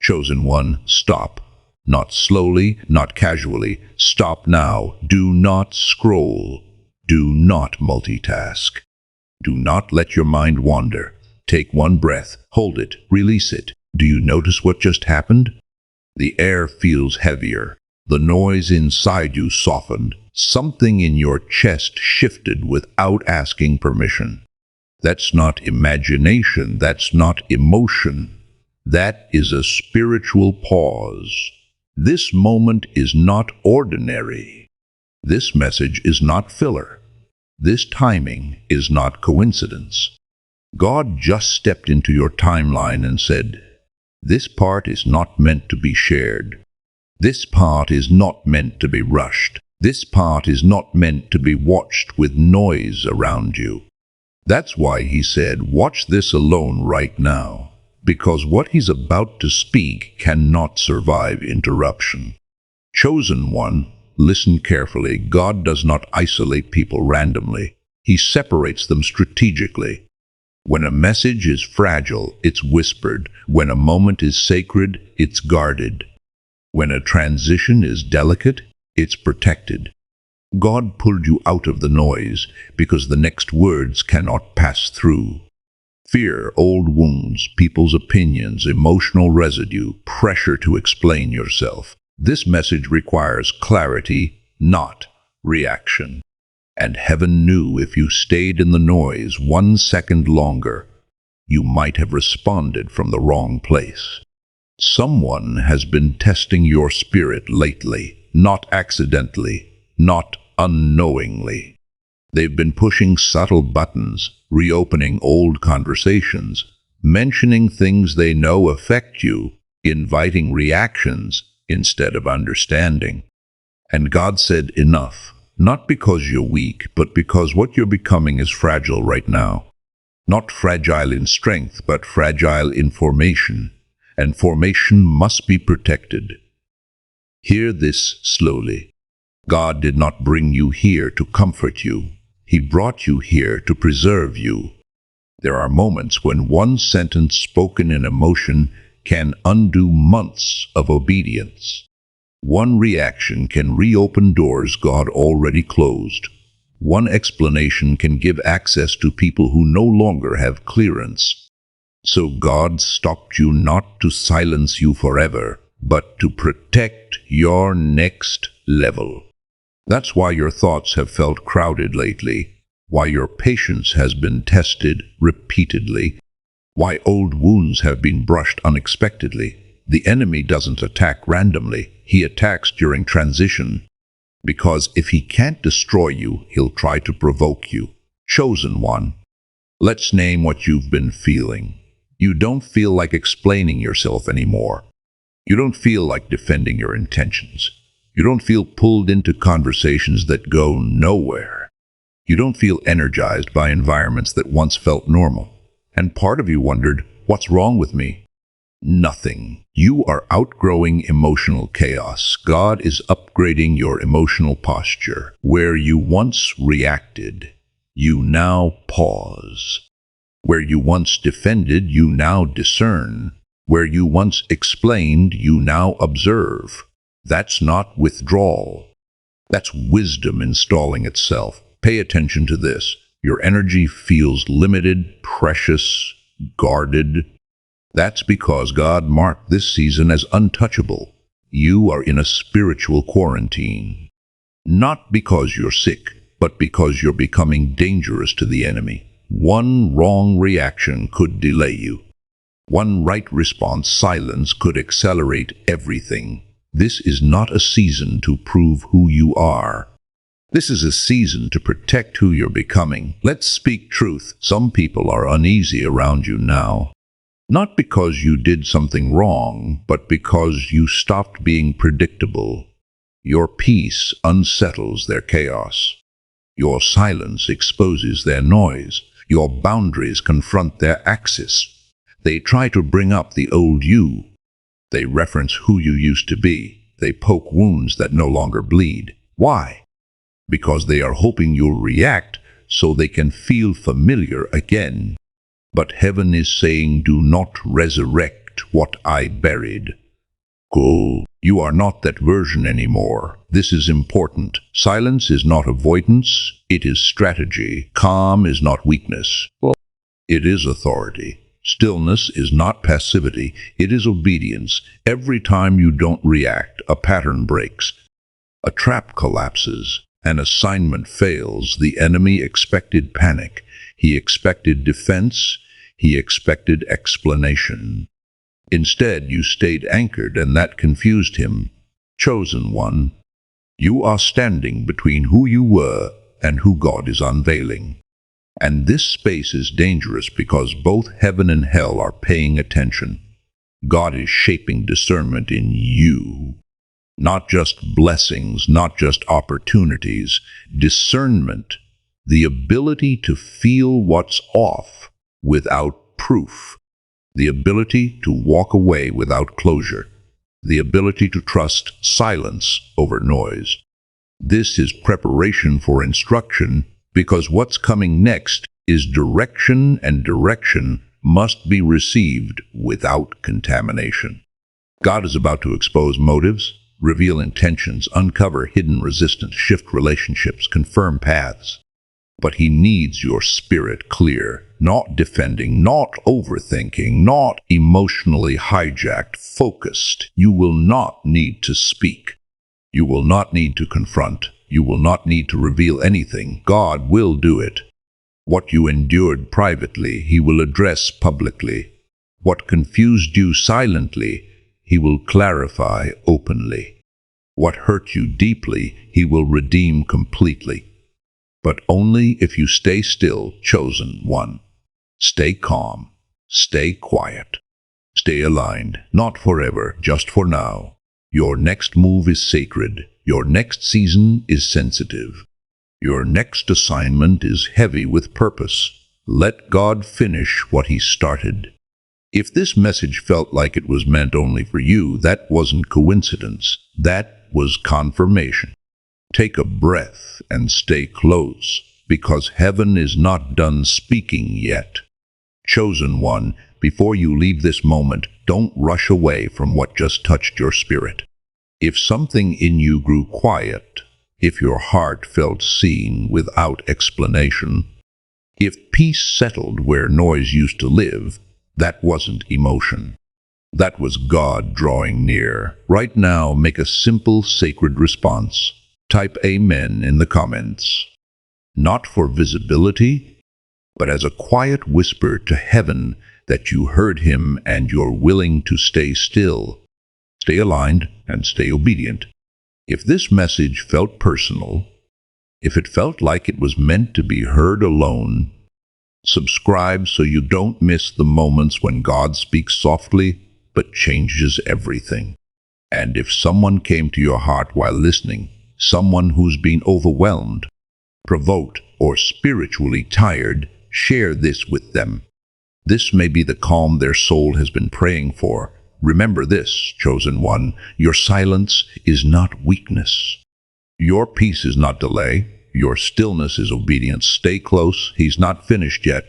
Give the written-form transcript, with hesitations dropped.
Chosen one, stop. Not slowly, not casually. Stop now. Do not scroll. Do not multitask. Do not let your mind wander. Take one breath, hold it, release it. Do you notice what just happened? The air feels heavier. The noise inside you softened. Something in your chest shifted without asking permission. That's not imagination. That's not emotion. That is a spiritual pause. This moment is not ordinary. This message is not filler. This timing is not coincidence. God just stepped into your timeline and said, "This part is not meant to be shared. This part is not meant to be rushed. This part is not meant to be watched with noise around you." That's why he said, "Watch this alone right now." Because what he's about to speak cannot survive interruption. Chosen one, listen carefully. God does not isolate people randomly. He separates them strategically. When a message is fragile, it's whispered. When a moment is sacred, it's guarded. When a transition is delicate, it's protected. God pulled you out of the noise because the next words cannot pass through. Fear, old wounds, people's opinions, emotional residue, pressure to explain yourself. This message requires clarity, not reaction. And heaven knew if you stayed in the noise 1 second longer, you might have responded from the wrong place. Someone has been testing your spirit lately, not accidentally, not unknowingly. They've been pushing subtle buttons, reopening old conversations, mentioning things they know affect you, inviting reactions instead of understanding. And God said, "Enough," not because you're weak, but because what you're becoming is fragile right now. Not fragile in strength, but fragile in formation, and formation must be protected. Hear this slowly. God did not bring you here to comfort you. He brought you here to preserve you. There are moments when one sentence spoken in emotion can undo months of obedience. One reaction can reopen doors God already closed. One explanation can give access to people who no longer have clearance. So God stopped you not to silence you forever, but to protect your next level. That's why your thoughts have felt crowded lately, why your patience has been tested repeatedly, why old wounds have been brushed unexpectedly. The enemy doesn't attack randomly, he attacks during transition. Because if he can't destroy you, he'll try to provoke you. Chosen one, let's name what you've been feeling. You don't feel like explaining yourself anymore. You don't feel like defending your intentions. You don't feel pulled into conversations that go nowhere. You don't feel energized by environments that once felt normal. And part of you wondered, what's wrong with me? Nothing. You are outgrowing emotional chaos. God is upgrading your emotional posture. Where you once reacted, you now pause. Where you once defended, you now discern. Where you once explained, you now observe. That's not withdrawal. That's wisdom installing itself. Pay attention to this. Your energy feels limited, precious, guarded. That's because God marked this season as untouchable. You are in a spiritual quarantine. Not because you're sick, but because you're becoming dangerous to the enemy. One wrong reaction could delay you. One right response, silence, could accelerate everything. This is not a season to prove who you are. This is a season to protect who you're becoming. Let's speak truth. Some people are uneasy around you now. Not because you did something wrong, but because you stopped being predictable. Your peace unsettles their chaos. Your silence exposes their noise. Your boundaries confront their axis. They try to bring up the old you. They reference who you used to be. They poke wounds that no longer bleed. Why? Because they are hoping you'll react so they can feel familiar again. But heaven is saying, do not resurrect. finished what I buried. Go. You are not that version anymore. This is important. Silence is not avoidance, it is strategy. Calm is not weakness. It is authority. Stillness is not passivity, it is obedience. Every time you don't react, a pattern breaks. A trap collapses. An assignment fails. The enemy expected panic. He expected defense. He expected explanation. Instead, you stayed anchored, and that confused him. Chosen one, you are standing between who you were and who God is unveiling. And this space is dangerous because both heaven and hell are paying attention. God is shaping discernment in you. Not just blessings, not just opportunities. Discernment, the ability to feel what's off without proof. The ability to walk away without closure. The ability to trust silence over noise. This is preparation for instruction, because what's coming next is direction, and direction must be received without contamination. God is about to expose motives, reveal intentions, uncover hidden resistance, shift relationships, confirm paths. But he needs your spirit clear, not defending, not overthinking, not emotionally hijacked, focused. You will not need to speak. You will not need to confront. You will not need to reveal anything. God will do it. What you endured privately, he will address publicly. What confused you silently, he will clarify openly. What hurt you deeply, he will redeem completely. But only if you stay still, chosen one. Stay calm. Stay quiet. Stay aligned, not forever, just for now. Your next move is sacred. Your next season is sensitive. Your next assignment is heavy with purpose. Let God finish what he started. If this message felt like it was meant only for you, that wasn't coincidence. That was confirmation. Take a breath and stay close, because heaven is not done speaking yet. Chosen one, before you leave this moment, don't rush away from what just touched your spirit. If something in you grew quiet, if your heart felt seen without explanation, if peace settled where noise used to live, that wasn't emotion. That was God drawing near. Right now, make a simple, sacred response. Type Amen in the comments. Not for visibility, but as a quiet whisper to heaven that you heard him and you're willing to stay still. Stay aligned and stay obedient. If this message felt personal, if it felt like it was meant to be heard alone, subscribe so you don't miss the moments when God speaks softly but changes everything. And if someone came to your heart while listening, someone who's been overwhelmed, provoked, or spiritually tired, share this with them. This may be the calm their soul has been praying for. Remember this, chosen one, your silence is not weakness. Your peace is not delay. Your stillness is obedience. Stay close. He's not finished yet.